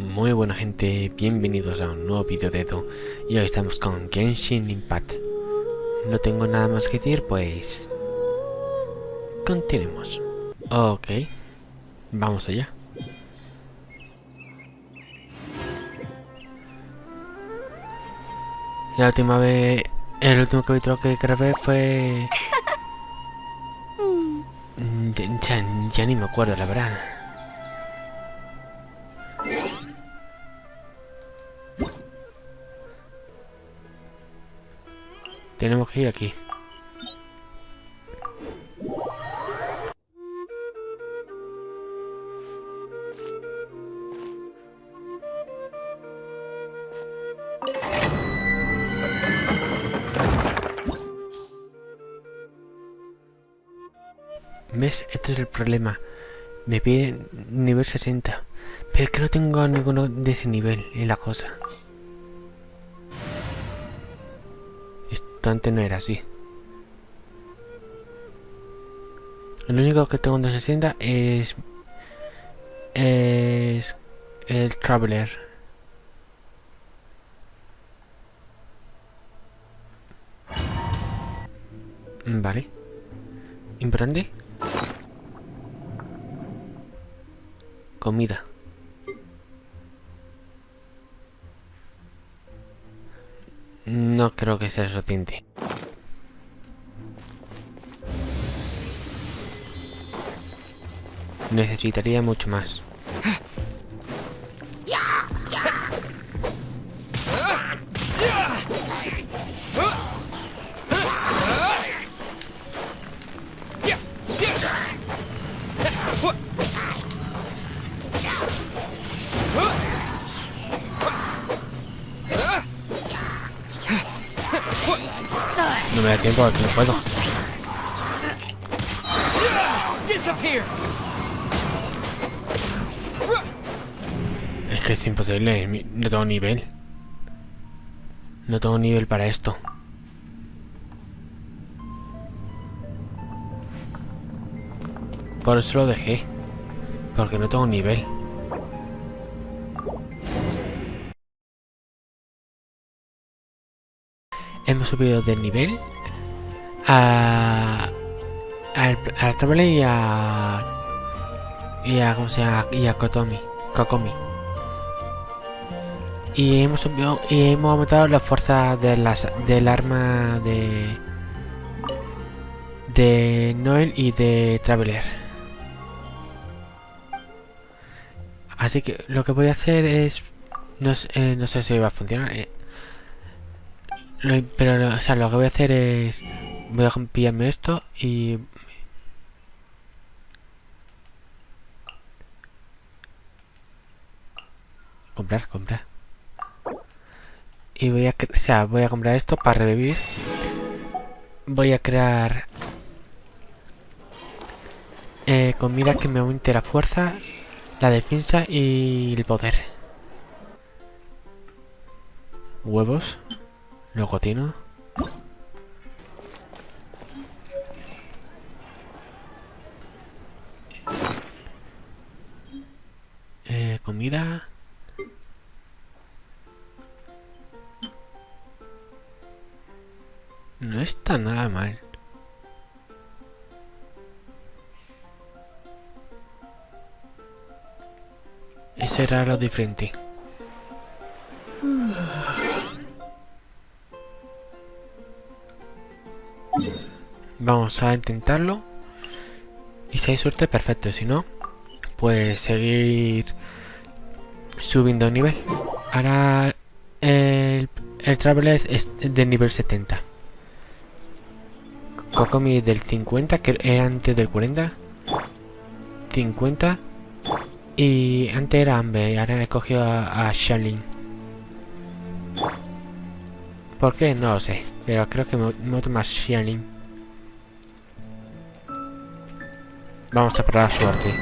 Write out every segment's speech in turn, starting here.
Muy buena gente, bienvenidos a un nuevo vídeo de Edo. Y hoy estamos con GENSHIN IMPACT. No tengo nada más que decir, pues continuemos. Ok, vamos allá. La última vez, el último capítulo que grabé fue... ya ni me acuerdo, la verdad. Tenemos que ir aquí. ¿Ves? Este es el problema. Me pide nivel 60. Pero es que no tengo ninguno de ese nivel en la cosa. Esto antes no era así. Lo único que tengo de 60 es el Traveler. Vale. Importante. Comida. No creo que sea suficiente. Necesitaría mucho más. No me da tiempo porque no puedo. Es que es imposible, no tengo nivel. No tengo nivel para esto. Por eso lo dejé. Porque no tengo nivel. Hemos subido de nivel al Traveler y a ¿cómo se llama? Y a Kokomi. Y hemos subido y hemos aumentado la fuerza de del arma de Noel y de Traveler. Así que lo que voy a hacer es no sé si va a funcionar. Pero o sea, lo que voy a hacer es voy a pillarme esto y comprar. Y voy a comprar esto para revivir. Voy a crear comida que me aumente la fuerza, la defensa y el poder. Huevos. Lo cocino. Comida. No está nada mal. Eso era lo diferente. Vamos a intentarlo. Y si hay suerte, perfecto. Si no, pues seguir subiendo de nivel. Ahora el Traveler es de nivel 70. Kokomi del 50, que era antes del 40. 50. Y antes era Amber, y ahora he cogido a Shaolin. ¿Por qué? No lo sé. Pero creo que me tomo más Shaolin. Vamos a probar suerte.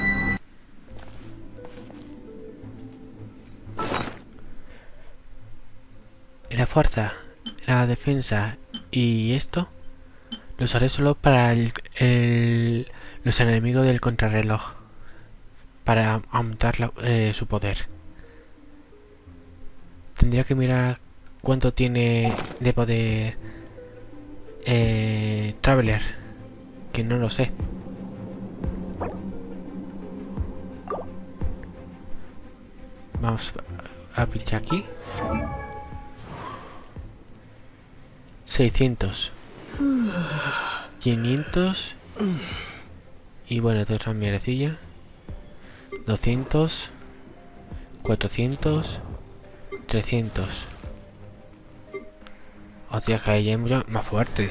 La fuerza, la defensa y esto lo usaré solo para los enemigos del contrarreloj. Para aumentar su poder. Tendría que mirar cuánto tiene de poder Traveler, que no lo sé. Vamos a pinchar aquí. 600, 500 y bueno, toda otra mierdecilla. 200, 400, 300. Hostia, que ella es mucho más fuerte.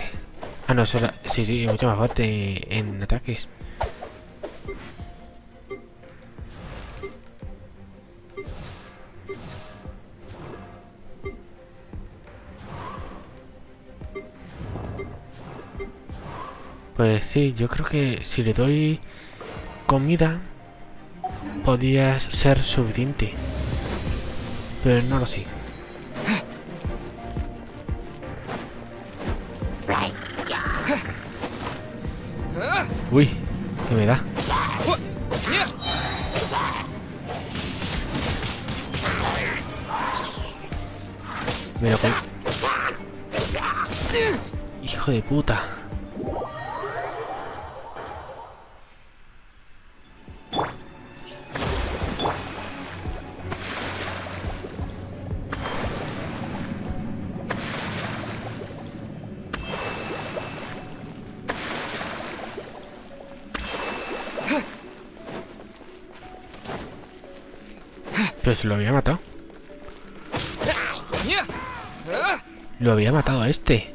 Ah, no, eso era, sí, mucho más fuerte en ataques. Pues sí, yo creo que si le doy comida podría ser suficiente, pero no lo sé. Uy, ¿qué me da? Me lo hijo de puta. Pero se lo había matado. Lo había matado a este.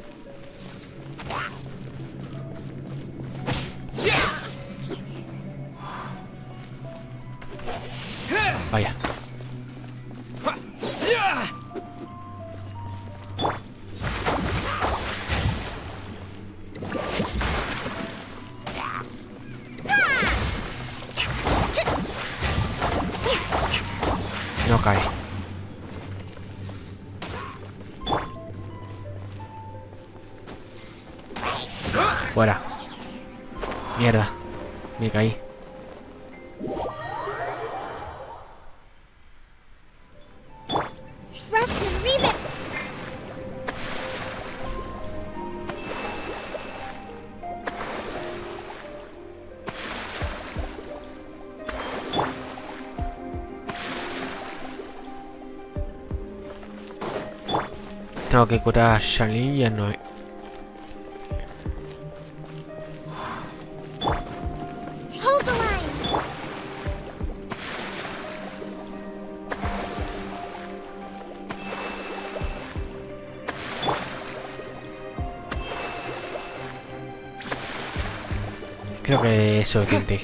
Vaya. No cae. Fuera. Mierda. Me caí. Tengo que curar a Shalin y a Noé. Creo que es suficiente.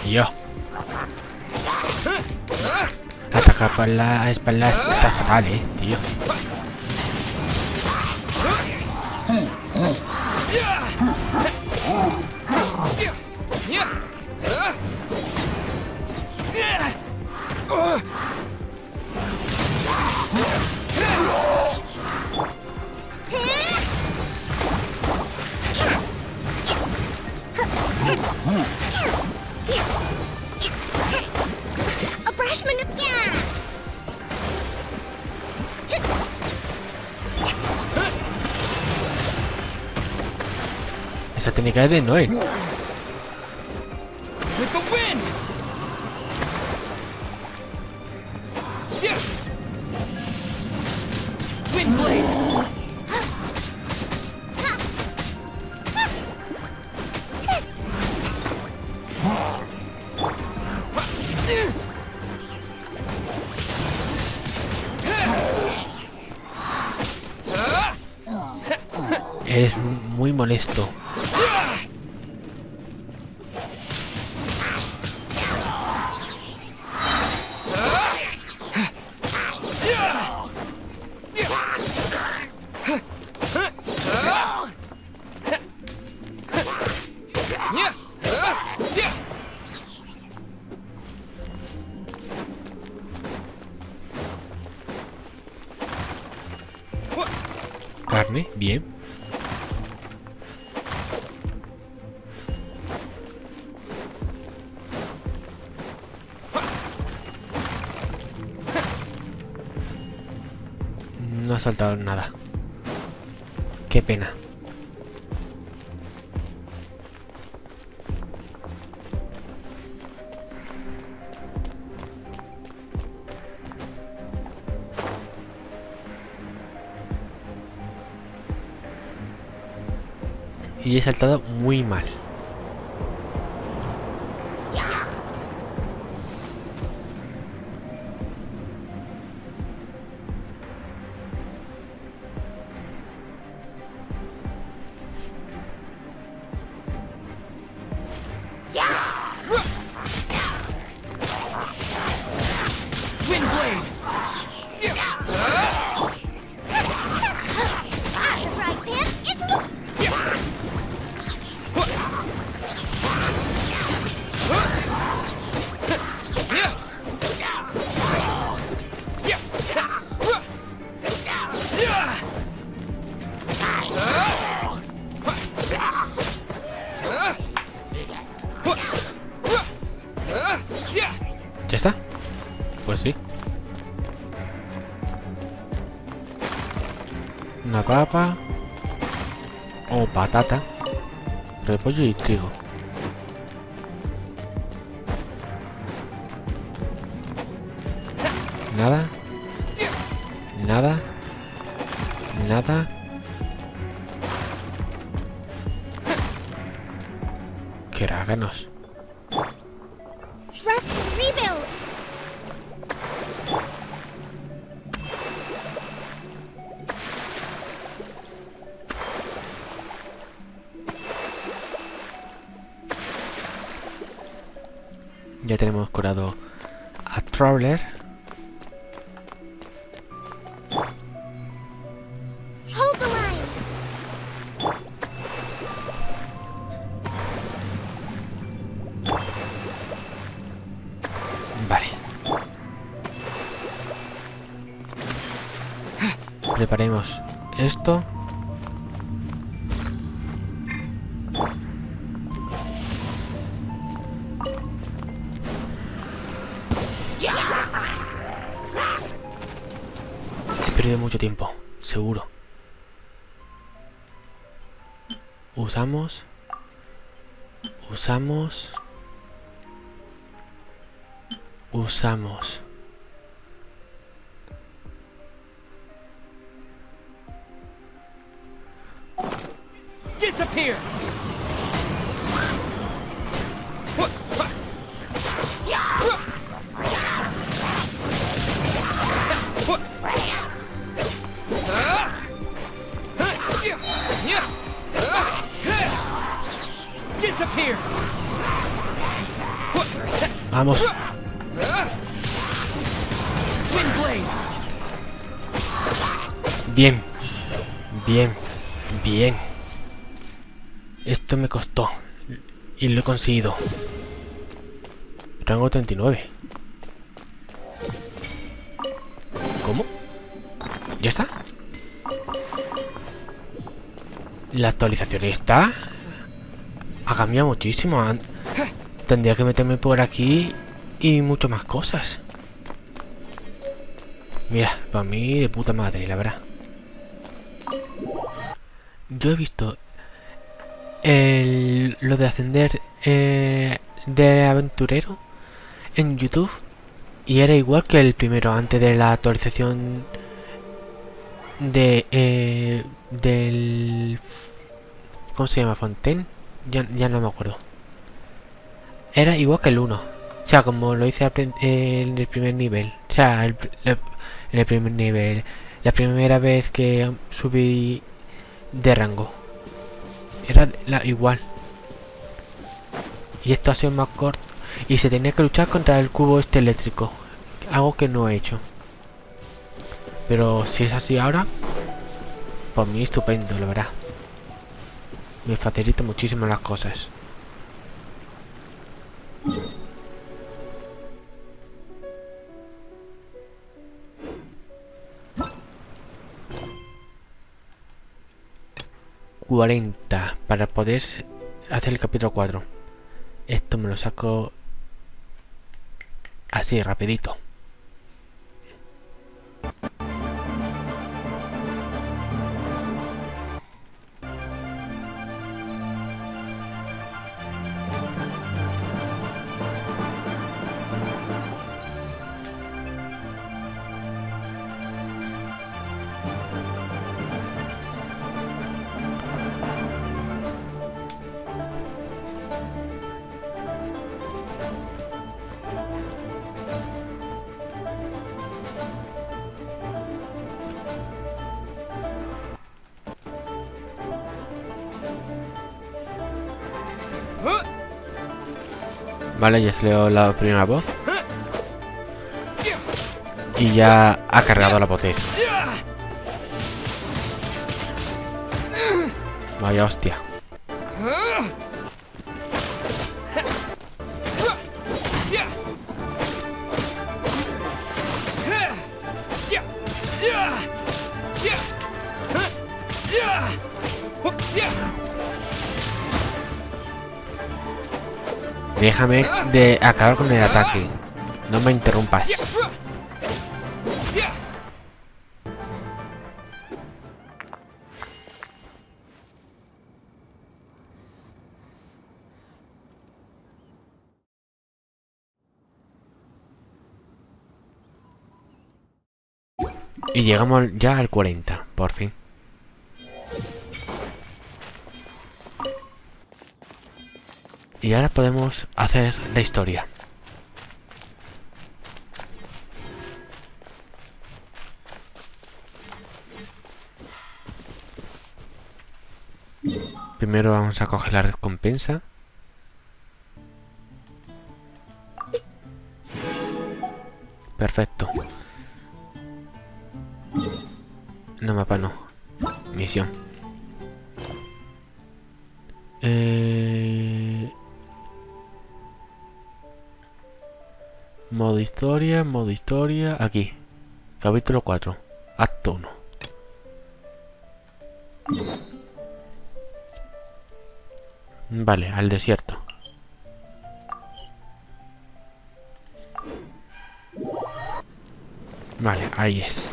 Yo. Atacar por la espalda está fatal, tío. Esa técnica es de Noel. Eres muy molesto. carne, bien. No ha saltado nada. Qué pena. Y he saltado muy mal. ¿Ya está? Pues sí. Una papa. O patata. Repollo y trigo. Nada. Nada. Nada. Qué ráganos. Ya tenemos curado a Traveler. Vale. Preparemos esto. He perdido mucho tiempo, seguro. Usamos. Disappear. Disappear. Vamos. Bien. Bien. Bien. Esto me costó. Y lo he conseguido. Tengo 39. ¿Cómo? ¿Ya está? La actualización está... ha cambiado muchísimo. Tendría que meterme por aquí y mucho más cosas. Mira, para mí de puta madre, la verdad. Yo he visto lo de ascender de aventurero en YouTube y era igual que el primero antes de la actualización de del ¿cómo se llama? Fontain. Ya no me acuerdo. Era igual que el 1. O sea, como lo hice en el primer nivel. O sea, en el primer nivel. La primera vez que subí de rango. Era igual. Y esto ha sido más corto. Y se tenía que luchar contra el cubo este eléctrico. Algo que no he hecho. Pero si es así ahora, por mí estupendo, la verdad. Me facilita muchísimo las cosas. 40 para poder hacer el capítulo 4. Esto me lo saco así, rapidito. Vale, ya se leo la primera voz. Y ya ha cargado la potencia. Vaya hostia. Déjame de acabar con el ataque. No me interrumpas. Y llegamos ya al 40, por fin. Y ahora podemos hacer la historia. Primero vamos a coger la recompensa. Perfecto. No, mapa no. Misión. Modo historia, aquí. Capítulo 4, acto 1. Vale, al desierto. Vale, ahí es.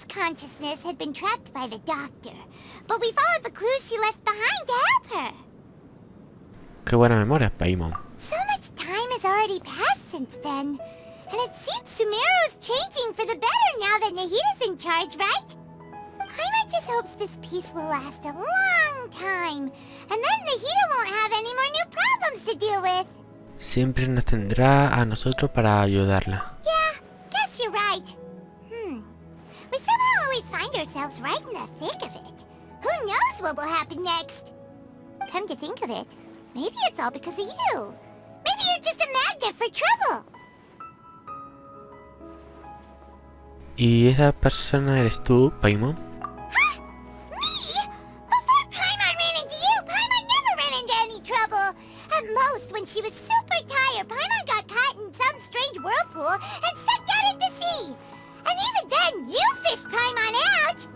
Consciousness had been trapped by the doctor, but we followed the clues she left behind to help her. Qué buena memoria, Paimon. So much time has already passed since then, and it seems Sumeru's changing for the better now that Nahita's in charge, right? Paimon just hopes this peace will last a long time, and then Nahita won't have any more new problems to deal with. Siempre nos tendrá a nosotros para ayudarla. Yeah, guess you're right. We somehow always find ourselves right in the thick of it. Who knows what will happen next? Come to think of it, maybe it's all because of you. Maybe you're just a magnet for trouble. ¿Y esa persona eres tú, Paimon? Huh? Me? Before Paimon ran into you, Paimon never ran into any trouble. At most, when she was super tired, Paimon got caught in some strange whirlpool and sucked out into sea. And even then, you fished Paimon out!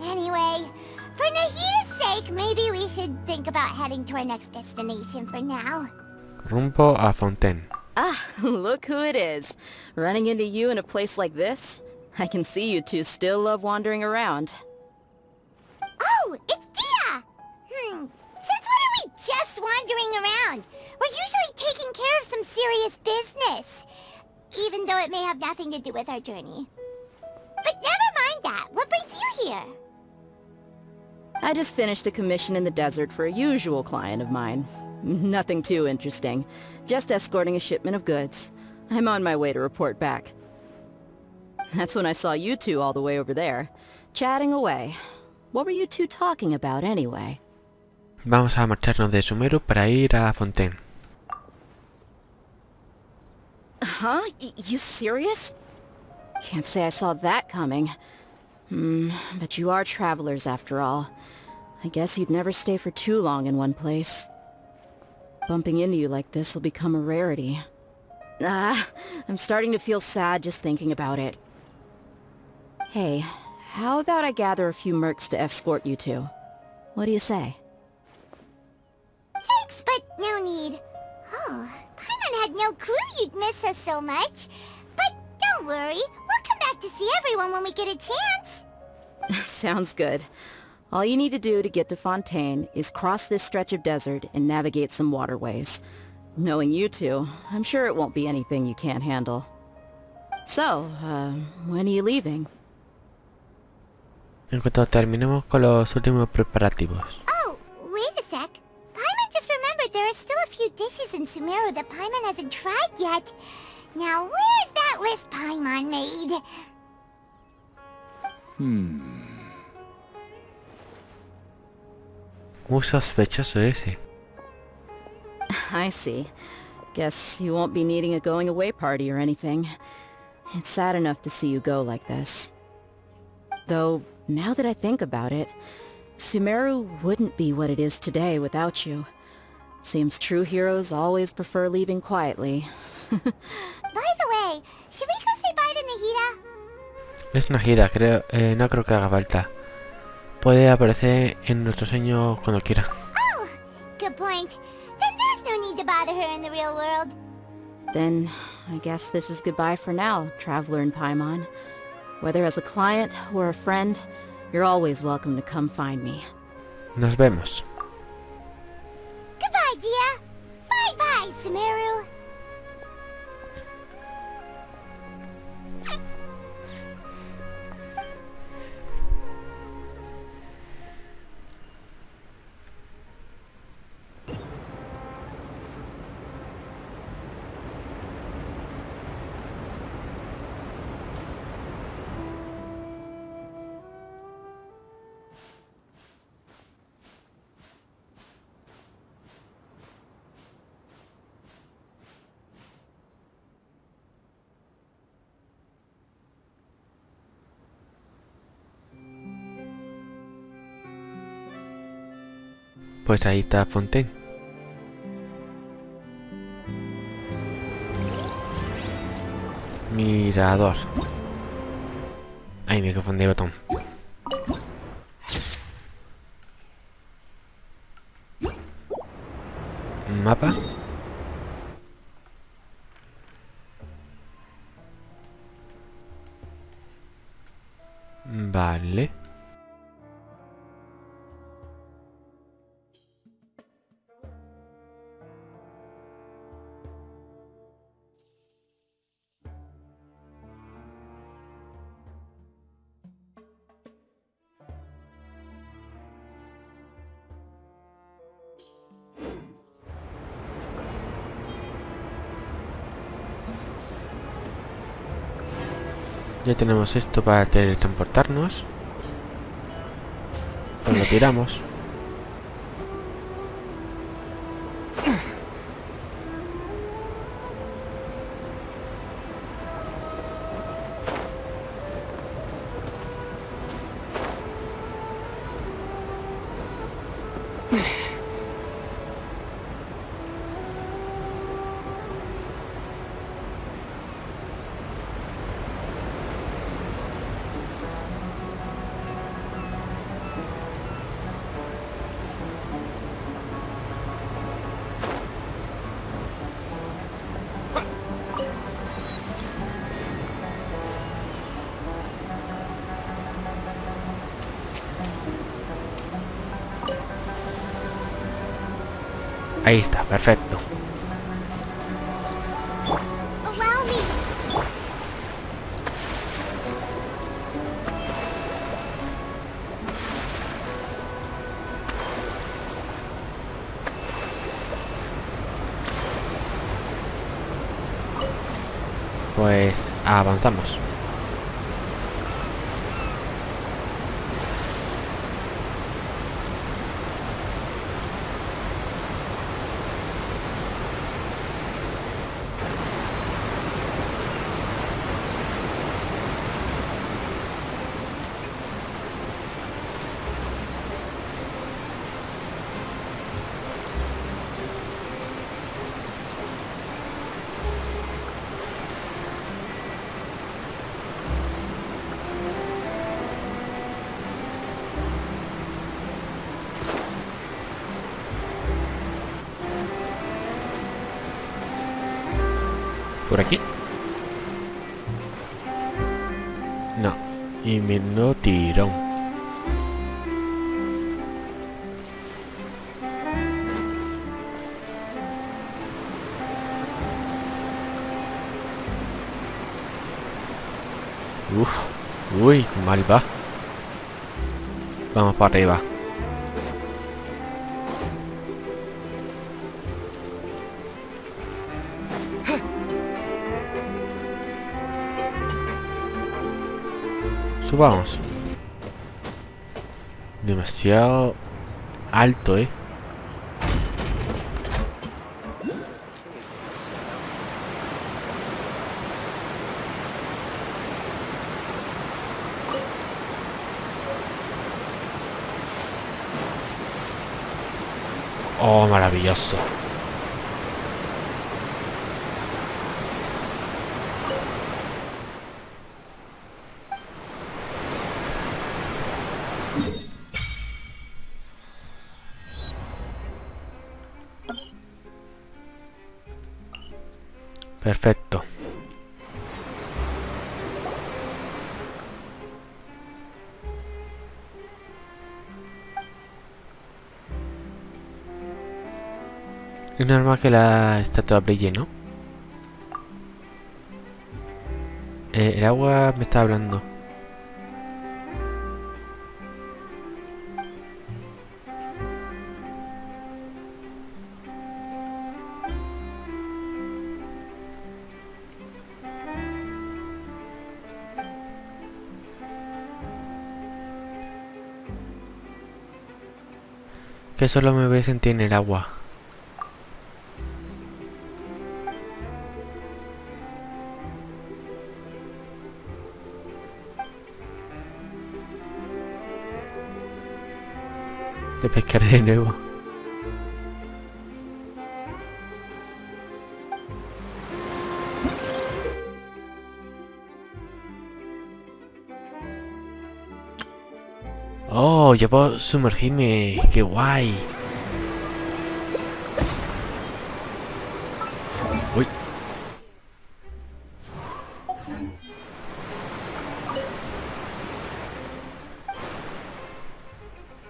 Anyway, for Nahita's sake, maybe we should think about heading to our next destination for now. Rumbo a fontain. Ah, look who it is. Running into you in a place like this? I can see you two still love wandering around. Oh, it's Dia! Since when are we just wandering around? We're usually taking care of some serious business. Even though it may have nothing to do with our journey. But never mind that. What brings you here? I just finished a commission in the desert for a usual client of mine. Nothing too interesting. Just escorting a shipment of goods. I'm on my way to report back. That's when I saw you two all the way over there, chatting away. What were you two talking about anyway? Vamos a marcharnos de Sumeru para ir a fontain. Huh? You serious? Can't say I saw that coming. But you are travelers after all. I guess you'd never stay for too long in one place. Bumping into you like this will become a rarity. I'm starting to feel sad just thinking about it. Hey, how about I gather a few mercs to escort you two? What do you say? Thanks, but no need. Oh, Paimon had no clue you'd miss us so much. But don't worry, we'll come back to see everyone when we get a chance. Sounds good. All you need to do to get to Fontaine is cross this stretch of desert and navigate some waterways. Knowing you two, I'm sure it won't be anything you can't handle. So, when are you leaving? En cuanto terminemos con los últimos preparativos. Oh, wait a sec. Paimon just remembered there are still a few dishes in Sumeru that Paimon hasn't tried yet. Now, where's that list Paimon made? Muy sospechoso ese. I see. Guess you won't be needing a going away party or anything. It's sad enough to see you go like this. Though, now that I think about it, Sumeru wouldn't be what it is today without you. Seems true heroes always prefer leaving quietly. By the way, should we go say bye to Nahida? Es una gira, creo. No creo que haga falta. Puede aparecer en nuestro sueño cuando quiera. Oh, good point. Then there's no need to bother her in the real world. Then, I guess this is goodbye for now, Traveler in Paimon. Whether as a client or a friend, you're always welcome to come find me. Nos vemos. Goodbye, Dia. Bye-bye, Sumeru. Pues ahí está Fontaine. Mirador. Ay, me confundí el botón. Mapa. Vale. Ya tenemos esto para teletransportarnos. Pues lo tiramos. Ahí está, perfecto. Allow me. Pues avanzamos. ¿Por aquí? No. Y menudo tirón. Uy, mal va. Vamos para arriba. Subamos. Demasiado alto, Oh, maravilloso. Perfecto. Es normal que la estatua brille, ¿no? El agua me está hablando. Que solo me voy a sentir en el agua. De pescar de nuevo. Oh, ya puedo sumergirme. Qué guay. Uy.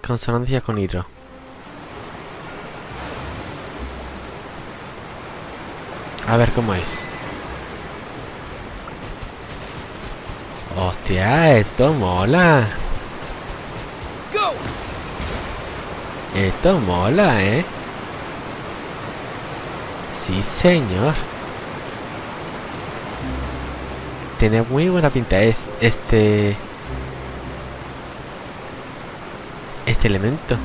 Consonancia con hidro. A ver cómo es. Hostia, esto mola. Esto mola, Sí, señor. Tiene muy buena pinta este elemento.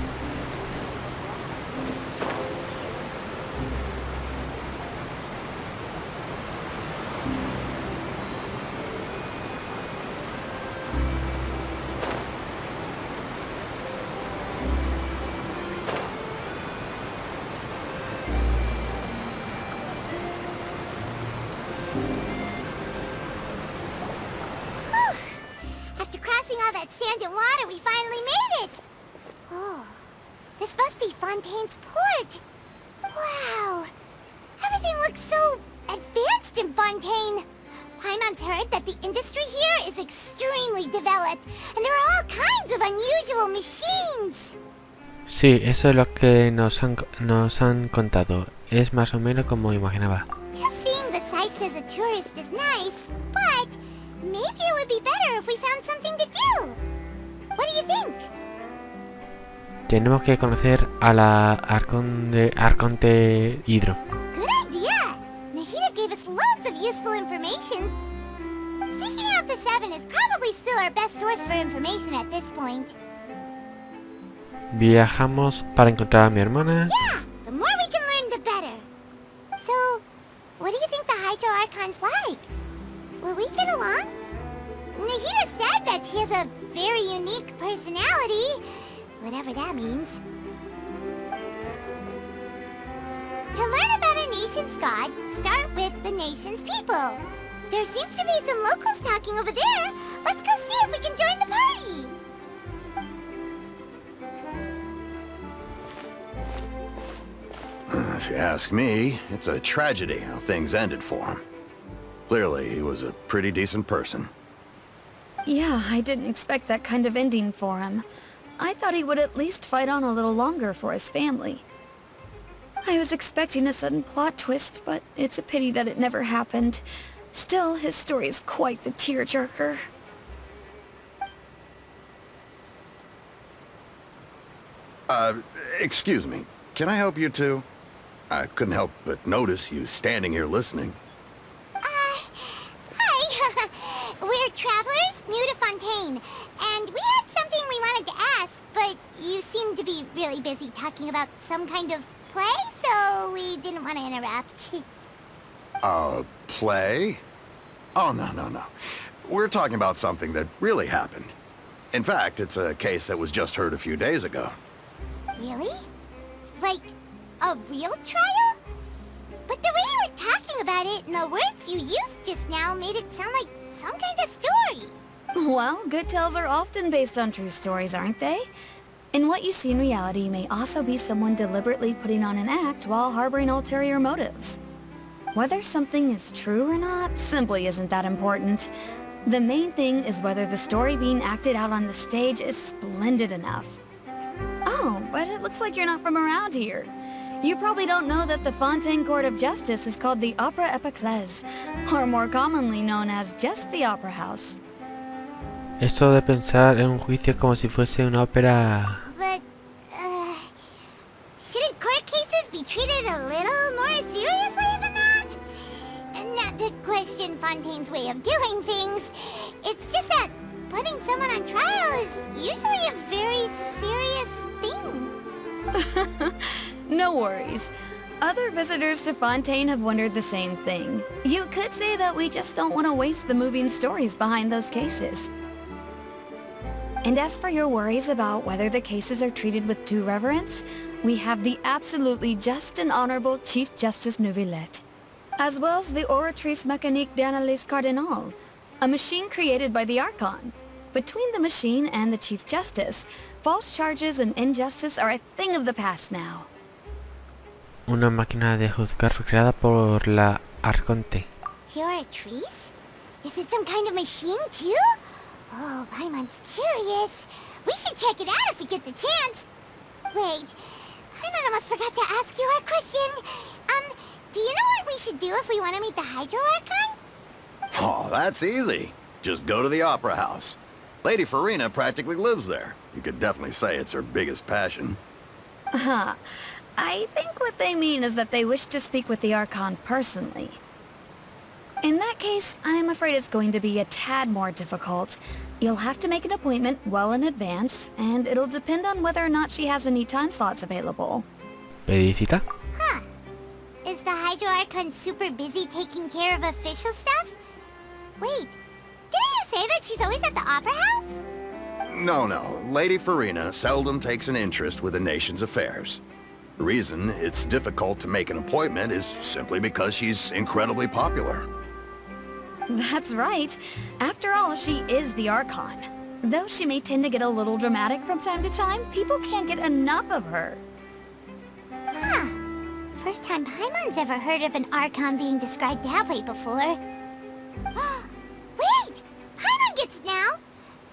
After crossing all that sand and water, we finally made it! Oh, this must be Fontaine's port! Wow! Everything looks so advanced in Fontaine! Paimon's heard that the industry here is extremely developed, and there are all kinds of unusual machines! Sí, eso es lo que nos han contado. Es más o menos como imaginaba. Just seeing the sights as a tourist is nice, but maybe it would be better if we found something to do. What do you think? Tenemos que conocer a la Arconte Hidro. Good idea! Nahida gave us loads of useful information. Seeking out the Seven is probably still our best source for information at this point. Viajamos para encontrar a mi hermana. Yeah! The more we can learn, the better. So, what do you think the Hydro Archon's like? Will we get along? Nahida said that she has a very unique personality, whatever that means. To learn about a nation's god, start with the nation's people. There seems to be some locals talking over there. Let's go see if we can join the party. If you ask me, it's a tragedy how things ended for him. Clearly, he was a pretty decent person. Yeah, I didn't expect that kind of ending for him. I thought he would at least fight on a little longer for his family. I was expecting a sudden plot twist, but it's a pity that it never happened. Still, his story is quite the tearjerker. Excuse me. Can I help you two? I couldn't help but notice you standing here listening. Hi. We're travelers new to Fontaine, and we had something we wanted to ask, but you seemed to be really busy talking about some kind of play, so we didn't want to interrupt. Play? Oh, no. We're talking about something that really happened. In fact, it's a case that was just heard a few days ago. Really? Like, a real trial? But the way you were talking about it and the words you used just now made it sound like some kind of story. Well, good tales are often based on true stories, aren't they? And what you see in reality may also be someone deliberately putting on an act while harboring ulterior motives. Whether something is true or not simply isn't that important. The main thing is whether the story being acted out on the stage is splendid enough. Oh, but it looks like you're not from around here. You probably don't know that the Fontaine Court of Justice is called the Opera Ep4, or more commonly known as just the Opera House. Esto de pensar en un juicio como si fuese una ópera... But, shouldn't court cases be treated a little more seriously than that? Not to question Fontaine's way of doing things. It's just that putting someone on trial is usually a very serious thing. No worries. Other visitors to Fontaine have wondered the same thing. You could say that we just don't want to waste the moving stories behind those cases. And as for your worries about whether the cases are treated with due reverence, we have the absolutely just and honorable Chief Justice Neuvillette, as well as the Oratrice Mécanique d'Analyse Cardinal, a machine created by the Archon. Between the machine and the Chief Justice, false charges and injustice are a thing of the past now. Una máquina de juzgar creada por la Arconte. Oratrice? Is it some kind of machine too? Oh, Paimon's curious. We should check it out if we get the chance. Wait, Paimon almost forgot to ask you our question. Do you know what we should do if we want to meet the Hydro Archon? Oh, that's easy. Just go to the Opera House. Lady Farina practically lives there. You could definitely say it's her biggest passion. I think what they mean is that they wish to speak with the Archon personally. In that case, I'm afraid it's going to be a tad more difficult. You'll have to make an appointment well in advance, and it'll depend on whether or not she has any time slots available. ¿Pedí cita? Huh. Is the Hydro Archon super busy taking care of official stuff? Wait, didn't you say that she's always at the Opera House? No. Lady Farina seldom takes an interest with the nation's affairs. The reason it's difficult to make an appointment is simply because she's incredibly popular. That's right. After all, she is the Archon. Though she may tend to get a little dramatic from time to time, people can't get enough of her. Huh. First time Paimon's ever heard of an Archon being described that way before. Wait! Paimon gets it now!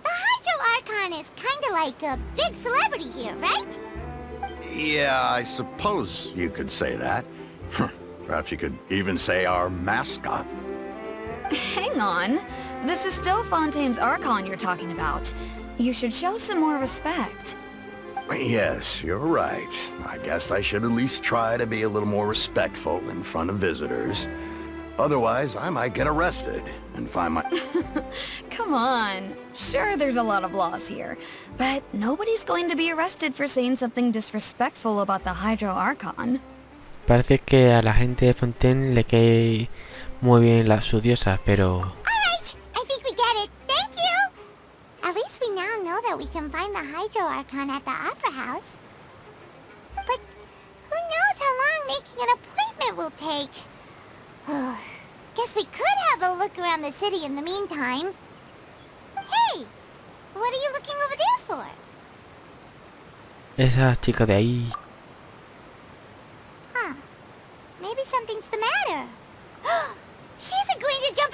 The Hydro Archon is kinda like a big celebrity here, right? Yeah, I suppose you could say that. Perhaps you could even say our mascot. Hang on. This is still Fontaine's Archon you're talking about. You should show some more respect. Yes, you're right. I guess I should at least try to be a little more respectful in front of visitors. Otherwise, I might get arrested and find my... Come on. Sure, there's a lot of laws here, but nobody's going to be arrested for saying something disrespectful about the Hydro Archon. Parece que a la gente de Fontaine le cae muy bien su diosa, pero... Alright, I think we get it. Thank you! At least we now know that we can find the Hydro Archon at the Opera House. But who knows how long making an appointment will take? Guess we could have a look around the city in the meantime. Hey! What are you looking over there for? Esa chica de ahí... Huh. Maybe something's the matter. She isn't going to jump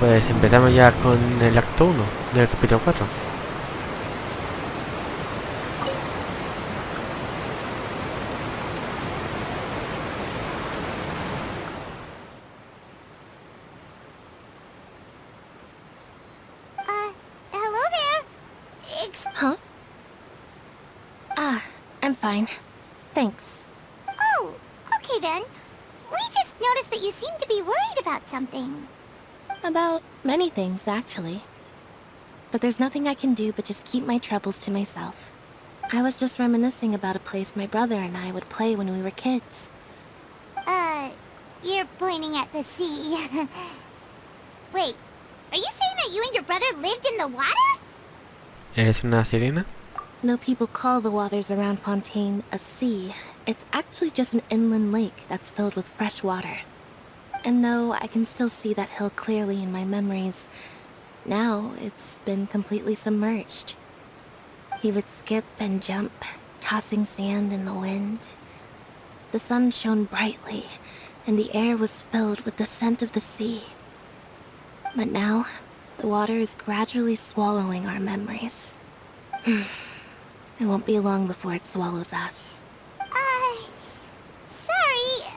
Pues empezamos ya con el acto 1 del capítulo 4. Hello there. Huh? Ah, I'm fine. Thanks. Oh, okay then. We just noticed that you seem to be worried about something. About many things, actually. But there's nothing I can do but just keep my troubles to myself. I was just reminiscing about a place my brother and I would play when we were kids. You're pointing at the sea. Wait, are you saying that you and your brother lived in the water? ¿Eres una sirena? No people call the waters around Fontaine a sea. It's actually just an inland lake that's filled with fresh water. And though I can still see that hill clearly in my memories, now it's been completely submerged. He would skip and jump, tossing sand in the wind. The sun shone brightly, and the air was filled with the scent of the sea. But now, the water is gradually swallowing our memories. It won't be long before it swallows us. Sorry.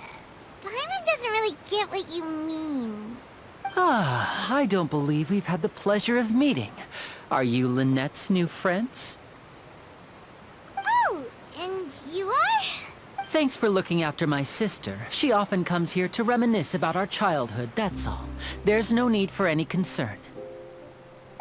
Paimon doesn't really get what you mean. Ah, I don't believe we've had the pleasure of meeting. Are you Linette's new friends? Oh, and you are? Thanks for looking after my sister. She often comes here to reminisce about our childhood, that's all. There's no need for any concern.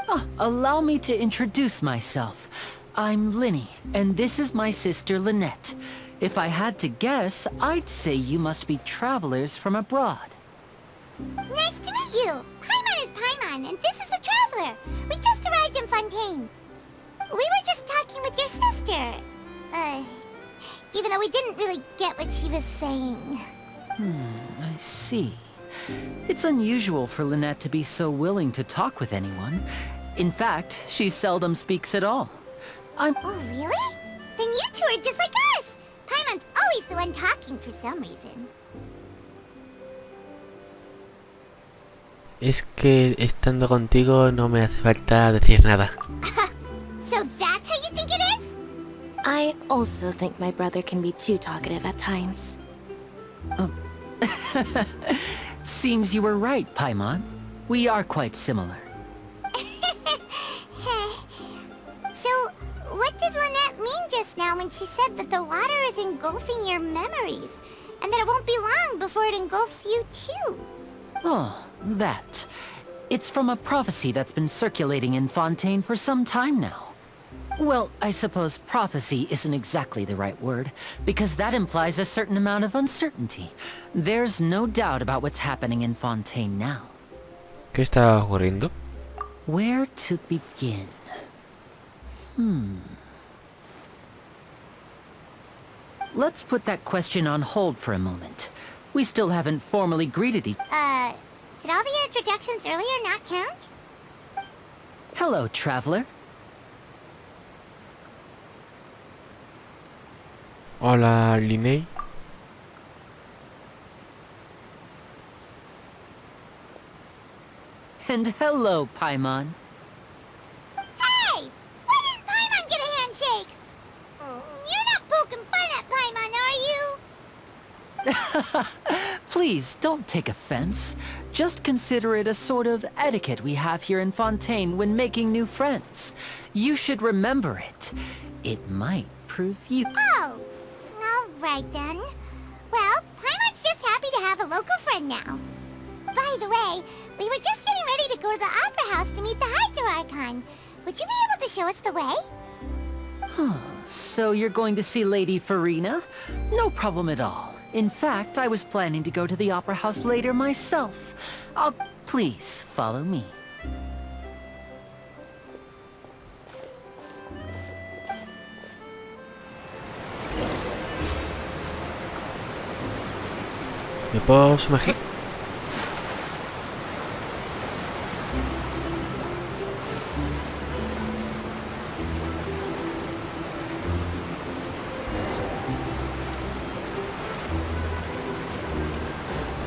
Ah, allow me to introduce myself. I'm Linny, and this is my sister Linette. If I had to guess, I'd say you must be travelers from abroad. Nice to meet you. Paimon is Paimon, and this is the Traveler. We just arrived in Fontaine. We were just talking with your sister. Even though we didn't really get what she was saying. I see. It's unusual for Linette to be so willing to talk with anyone. In fact, she seldom speaks at all. Oh, really? Then you two are just like us. Paimon's always the one talking for some reason. Es que estando contigo no me hace falta decir nada. So that's how you think it is? I also think my brother can be too talkative at times. Seems you were right, Paimon. We are quite similar. So, what did Linette mean just now when she said that the water is engulfing your memories? And that it won't be long before it engulfs you too? Oh, that. It's from a prophecy that's been circulating in Fontaine for some time now. Well, I suppose prophecy isn't exactly the right word, because that implies a certain amount of uncertainty. There's no doubt about what's happening in Fontaine now. ¿Qué está ocurriendo? Where to begin? Let's put that question on hold for a moment. We still haven't formally greeted each... Did all the introductions earlier not count? Hello, traveler. Hola, Linette. And hello, Paimon. Hey! Why didn't Paimon get a handshake? You're not poking fun at Paimon, are you? Please, don't take offense. Just consider it a sort of etiquette we have here in Fontaine when making new friends. You should remember it. It might prove you... Oh, alright then. Well, Paimon's just happy to have a local friend now. By the way, we were just getting ready to go to the Opera House to meet the Hydro Archon. Would you be able to show us the way? So you're going to see Lady Farina? No problem at all. In fact, I was planning to go to the Opera House later myself. Please, follow me. ¿Me puedo sumergir?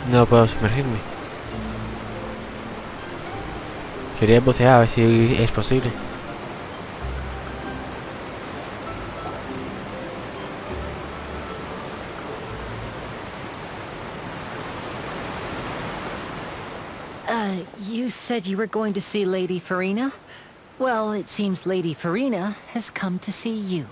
No puedo sumergirme. Quería bucear a ver si es posible. You said you were going to see Lady Farina? Well, it seems Lady Farina has come to see you.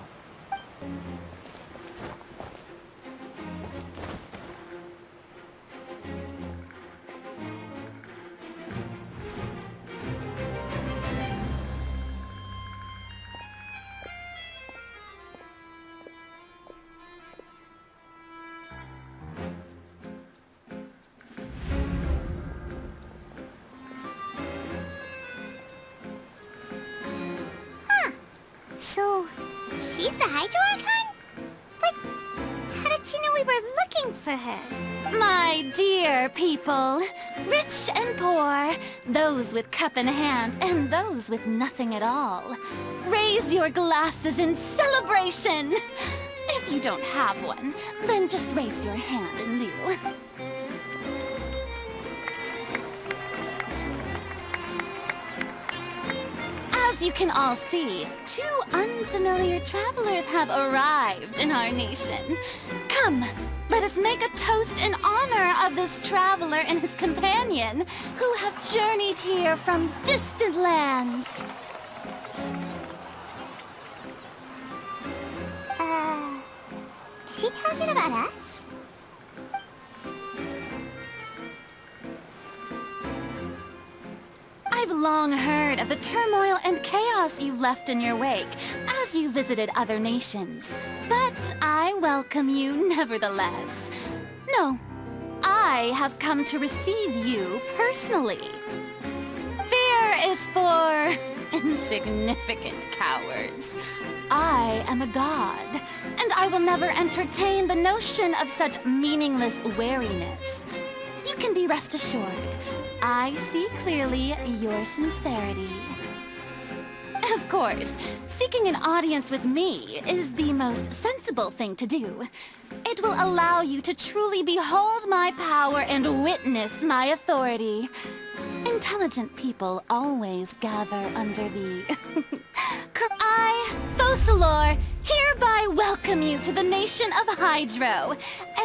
So, she's the Hydro Archon? But how did she know we were looking for her? My dear people, rich and poor, those with cup in hand and those with nothing at all, raise your glasses in celebration! If you don't have one, then just raise your hand in lieu. As you can all see, 2 unfamiliar travelers have arrived in our nation. Come, let us make a toast in honor of this traveler and his companion, who have journeyed here from distant lands. Is she talking about us? I've long heard of the turmoil and chaos you've left in your wake as you visited other nations. But I welcome you nevertheless. No, I have come to receive you personally. Fear is for insignificant cowards. I am a god, and I will never entertain the notion of such meaningless wariness. You can be rest assured, I see clearly your sincerity. Of course, seeking an audience with me is the most sensible thing to do. It will allow you to truly behold my power and witness my authority. Intelligent people always gather under the... I, Focalor, hereby welcome you to the nation of Hydro,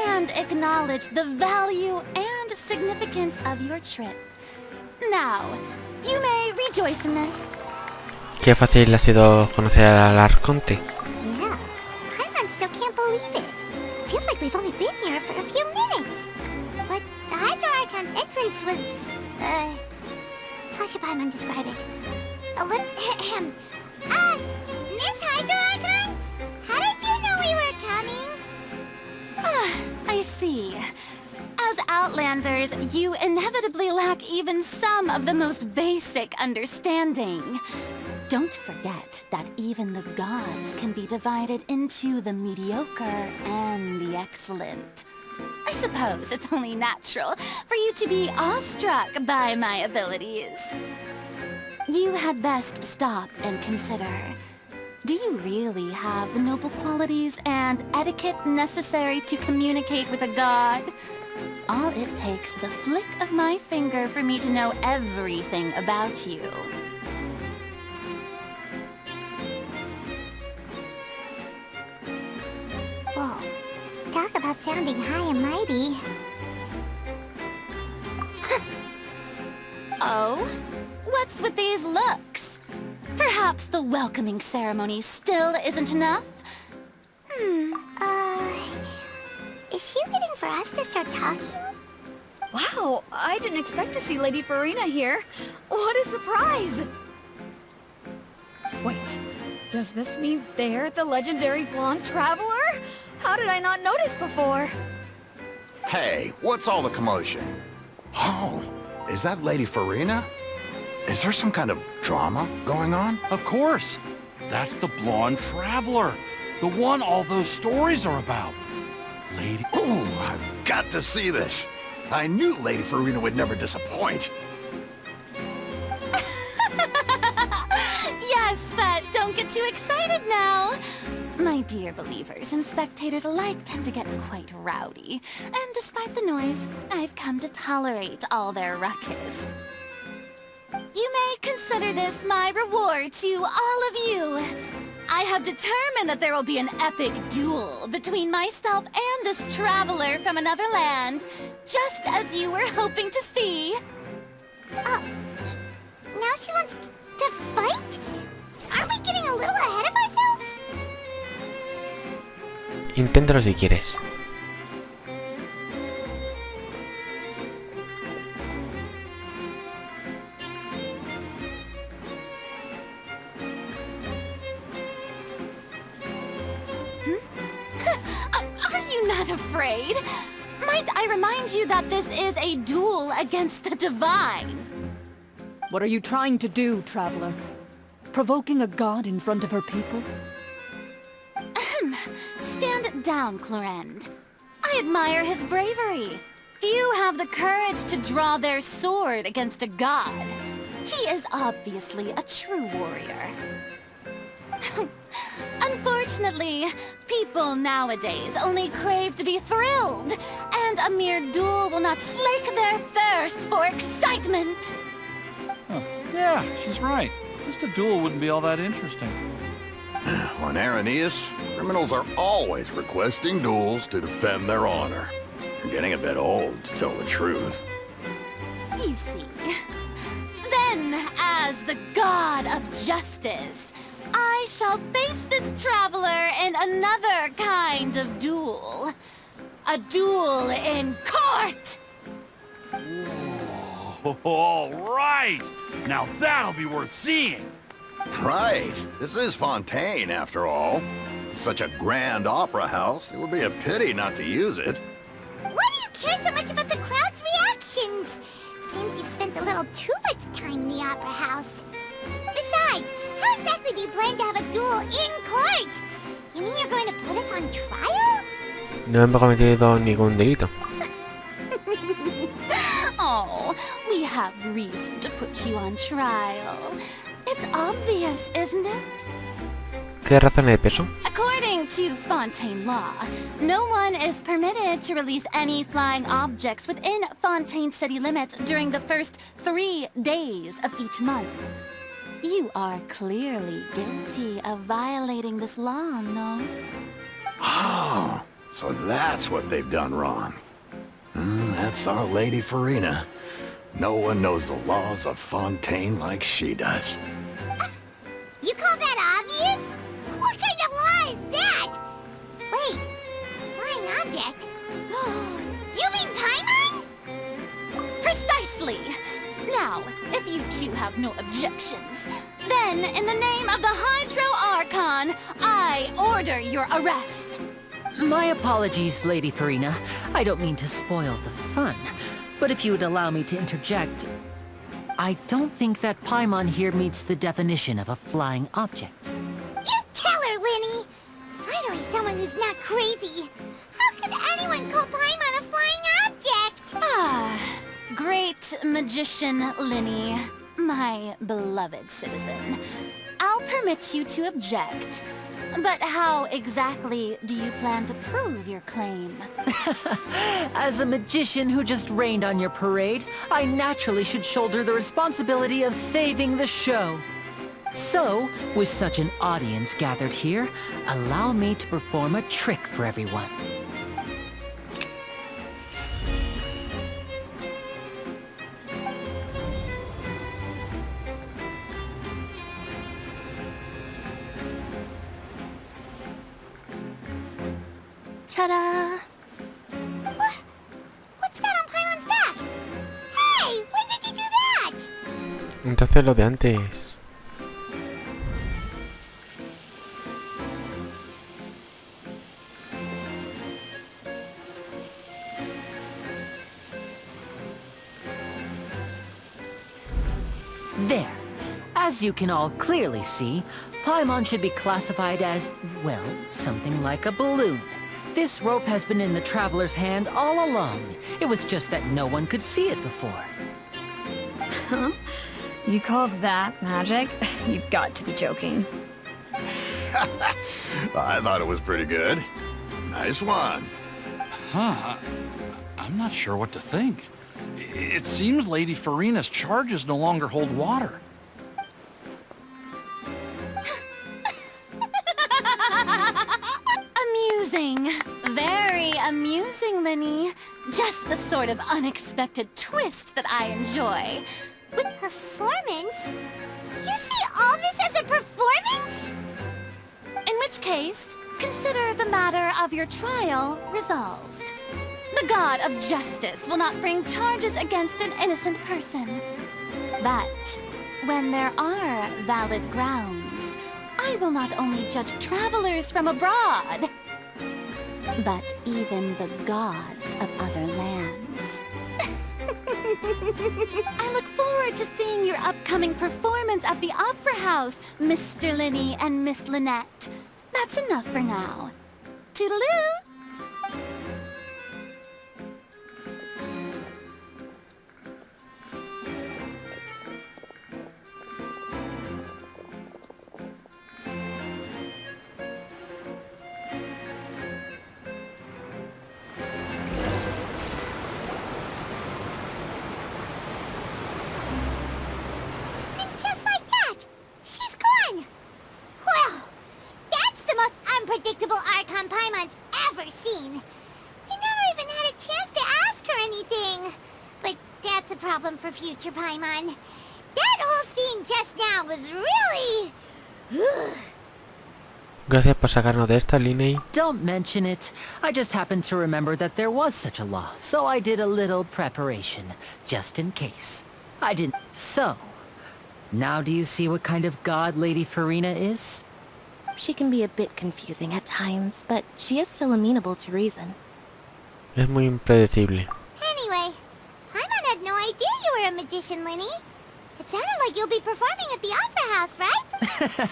and acknowledge the value and significance of your trip. Now, you may rejoice in this. Qué fácil ha sido conocer al Arconte. Yeah, Paimon still can't believe it. Feels like we've only been here for a few minutes. But the Hydro Archon's entrance was, how should Paimon describe it? A little, Miss Hydro Archon? How did you know we were coming? I see. As Outlanders, you inevitably lack even some of the most basic understanding. Don't forget that even the gods can be divided into the mediocre and the excellent. I suppose it's only natural for you to be awestruck by my abilities. You had best stop and consider. Do you really have the noble qualities and etiquette necessary to communicate with a god? All it takes is a flick of my finger for me to know everything about you. Whoa, talk about sounding high and mighty. Oh? What's with these looks? Perhaps the welcoming ceremony still isn't enough? Is she waiting for us to start talking? Wow, I didn't expect to see Lady Farina here. What a surprise! Wait, does this mean they're the legendary blonde traveler? How did I not notice before? Hey, what's all the commotion? Oh, is that Lady Farina? Is there some kind of drama going on? Of course. That's the blonde traveler. The one all those stories are about. Lady... Ooh, I've got to see this. I knew Lady Farina would never disappoint. Yes, but don't get too excited now. My dear believers and spectators alike tend to get quite rowdy. And despite the noise, I've come to tolerate all their ruckus. You may consider this my reward to all of you. I have determined that there will be an epic duel between myself and this traveler from another land, just as you were hoping to see. Now she wants to fight? Aren't we getting a little ahead of ourselves? Inténtalo si quieres. Are you not afraid? Might I remind you that this is a duel against the divine? What are you trying to do, traveler? Provoking a god in front of her people? Stand down, Clorend. I admire his bravery. Few have the courage to draw their sword against a god. He is obviously a true warrior. Unfortunately, people nowadays only crave to be thrilled, and a mere duel will not slake their thirst for excitement. Huh. Yeah, she's right. Just a duel wouldn't be all that interesting. On Araneus, criminals are always requesting duels to defend their honor. You're getting a bit old, to tell the truth. You see. Then, as the god of justice, I shall face this traveler in another kind of duel. A duel in court! Whoa, all right! Now that'll be worth seeing! Right. This is Fontaine, after all. It's such a grand opera house, it would be a pity not to use it. Why do you care so much about the crowd's reactions? Seems you've spent a little too much time in the opera house. Besides, how exactly do you plan to have a duel in court? You mean you're going to put us on trial? No hemos cometido ningún delito. Oh, we have reason to put you on trial. It's obvious, isn't it? ¿Qué razones de peso? According to Fontaine law, no one is permitted to release any flying objects within Fontaine city limits during the first 3 days of each month. You are clearly guilty of violating this law, no? Oh, so that's what they've done wrong. That's our Lady Farina. No one knows the laws of Fontaine like she does. You call that obvious? What kind of law is that? Wait, flying object? You mean Paimon? Precisely! Now, if you two have no objections, then in the name of the Hydro Archon, I order your arrest. My apologies, Lady Farina. I don't mean to spoil the fun. But if you would allow me to interject, I don't think that Paimon here meets the definition of a flying object. You tell her, Linny! Finally someone who's not crazy. How could anyone call Paimon a flying object? Ah, great magician Linny, my beloved citizen. I'll permit you to object. But how exactly do you plan to prove your claim? As a magician who just rained on your parade, I naturally should shoulder the responsibility of saving the show. So, with such an audience gathered here, allow me to perform a trick for everyone. Ta-da! What's that on Paimon's back? Hey, when did you do that? Entonces lo de antes. There. As you can all clearly see, Paimon should be classified as, well, something like a balloon. This rope has been in the traveler's hand all along. It was just that no one could see it before. Huh? You call that magic? You've got to be joking. I thought it was pretty good. Nice one. Huh. I'm not sure what to think. It seems Lady Farina's charges no longer hold water. Amusing. Very amusing, Linny. Just the sort of unexpected twist that I enjoy. With performance? You see all this as a performance? In which case, consider the matter of your trial resolved. The god of justice will not bring charges against an innocent person. But when there are valid grounds, I will not only judge travelers from abroad, but even the gods of other lands. I look forward to seeing your upcoming performance at the Opera House, Mr. Linny and Miss Linette. That's enough for now. Toodaloo! Just like that, she's gone. Well, that's the most unpredictable Archon Paimon's ever seen. You never even had a chance to ask her anything. But that's a problem for future Paimon. That whole scene just now was really... Gracias por sacarnos de esta, Liney. Don't mention it. I just happened to remember that there was such a law, so I did a little preparation, just in case. I didn't... So, now do you see what kind of god Lady Farina is? She can be a bit confusing at times, but she is still amenable to reason. Es muy impredecible. Anyway, Paimon had no idea you were a magician, Linny. It sounded like you'll be performing at the Opera House, right?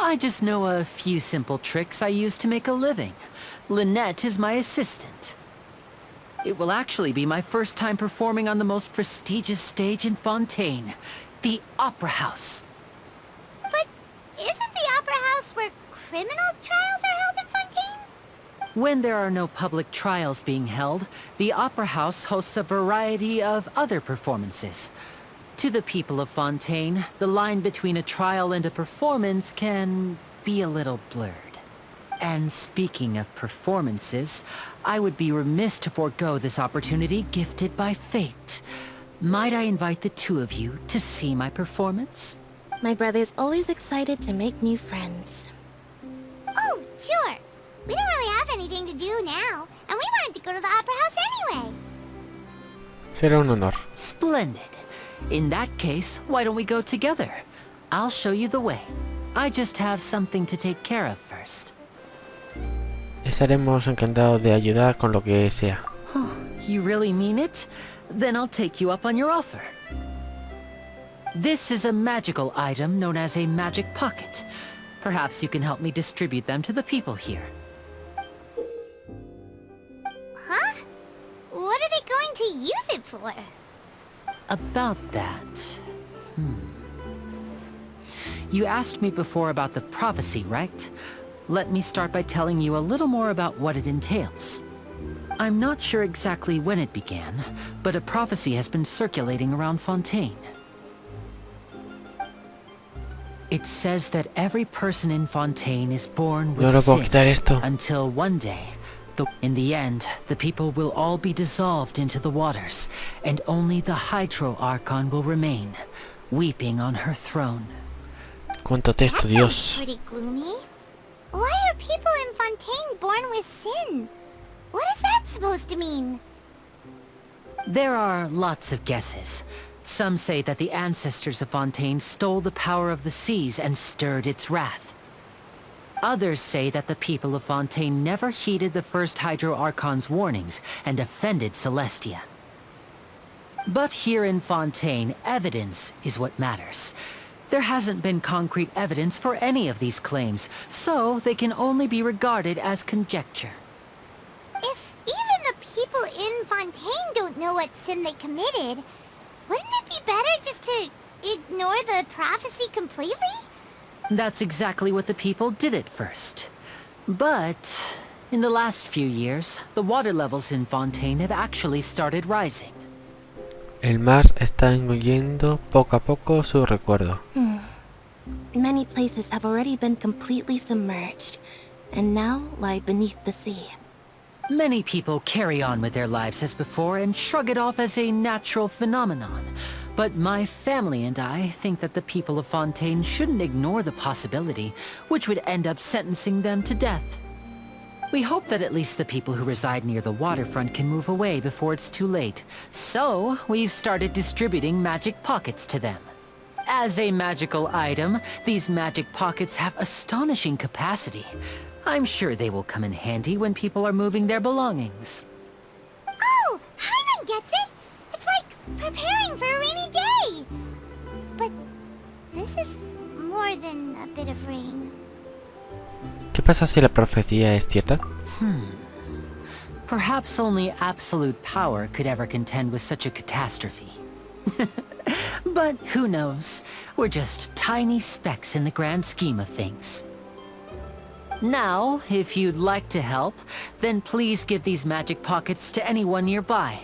I just know a few simple tricks I use to make a living. Linette is my assistant. It will actually be my first time performing on the most prestigious stage in Fontaine, the Opera House. But isn't the Opera House where criminal trials are held in Fontaine? When there are no public trials being held, the Opera House hosts a variety of other performances. To the people of Fontaine, the line between a trial and a performance can be a little blurred. And speaking of performances, I would be remiss to forego this opportunity gifted by fate. Might I invite the two of you to see my performance? My brother's always excited to make new friends. Oh, sure. We don't really have anything to do now, and we wanted to go to the Opera House anyway. Será un honor. Splendid. In that case, why don't we go together? I'll show you the way. I just have something to take care of first. Estaremos encantados de ayudar con lo que sea. You really mean it? Then I'll take you up on your offer. This is a magical item known as a magic pocket. Perhaps you can help me distribute them to the people here. Huh? What are they going to use it for? About that... You asked me before about the prophecy, right? Let me start by telling you a little more about what it entails. I'm not sure exactly when it began, but a prophecy has been circulating around Fontaine. It says that every person in Fontaine is born No with lo puedo sin, quitar esto. until one day, in the end, the people will all be dissolved into the waters, and only the Hydro Archon will remain, weeping on her throne. Cuánto texto, That Dios. sounds pretty gloomy. Why are people in Fontaine born with sin? What is that supposed to mean? There are lots of guesses. Some say that the ancestors of Fontaine stole the power of the seas and stirred its wrath. Others say that the people of Fontaine never heeded the first Hydro Archon's warnings and offended Celestia. But here in Fontaine, evidence is what matters. There hasn't been concrete evidence for any of these claims, so they can only be regarded as conjecture. If even the people in Fontaine don't know what sin they committed, wouldn't it be better just to ignore the prophecy completely? That's exactly what the people did at first. But in the last few years, the water levels in Fontaine have actually started rising. El mar está engullendo poco a poco su recuerdo. Many places have already been completely submerged, and now lie beneath the sea. Many people carry on with their lives as before and shrug it off as a natural phenomenon. But my family and I think that the people of Fontaine shouldn't ignore the possibility, which would end up sentencing them to death. We hope that at least the people who reside near the waterfront can move away before it's too late. So, we've started distributing magic pockets to them. As a magical item, these magic pockets have astonishing capacity. I'm sure they will come in handy when people are moving their belongings. Oh, Paimon gets it! It's like preparing for a rainy day! But this is more than a bit of rain. ¿Qué pasa si la profecía es cierta? Perhaps only absolute power could ever contend with such a catastrophe. But who knows? We're just tiny specks in the grand scheme of things. Now, if you'd like to help, then please give these magic pockets to anyone nearby.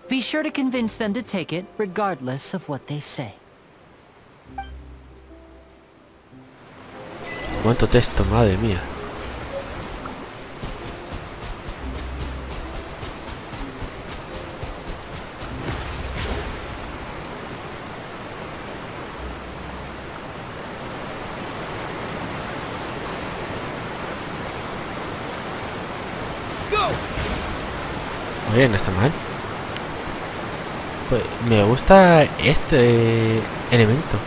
Be sure to convince them to take it, regardless of what they say. ¿Cuánto texto? Madre mía. Oye, no está mal. Pues me gusta este elemento.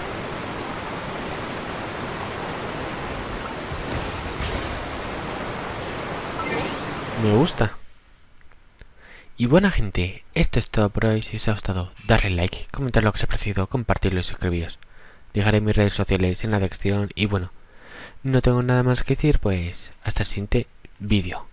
Me gusta. Y buena gente, esto es todo por hoy. Si os ha gustado, darle like, comentar lo que os ha parecido, compartirlo y suscribiros. Dejaré mis redes sociales en la descripción y bueno, no tengo nada más que decir, pues hasta el siguiente vídeo.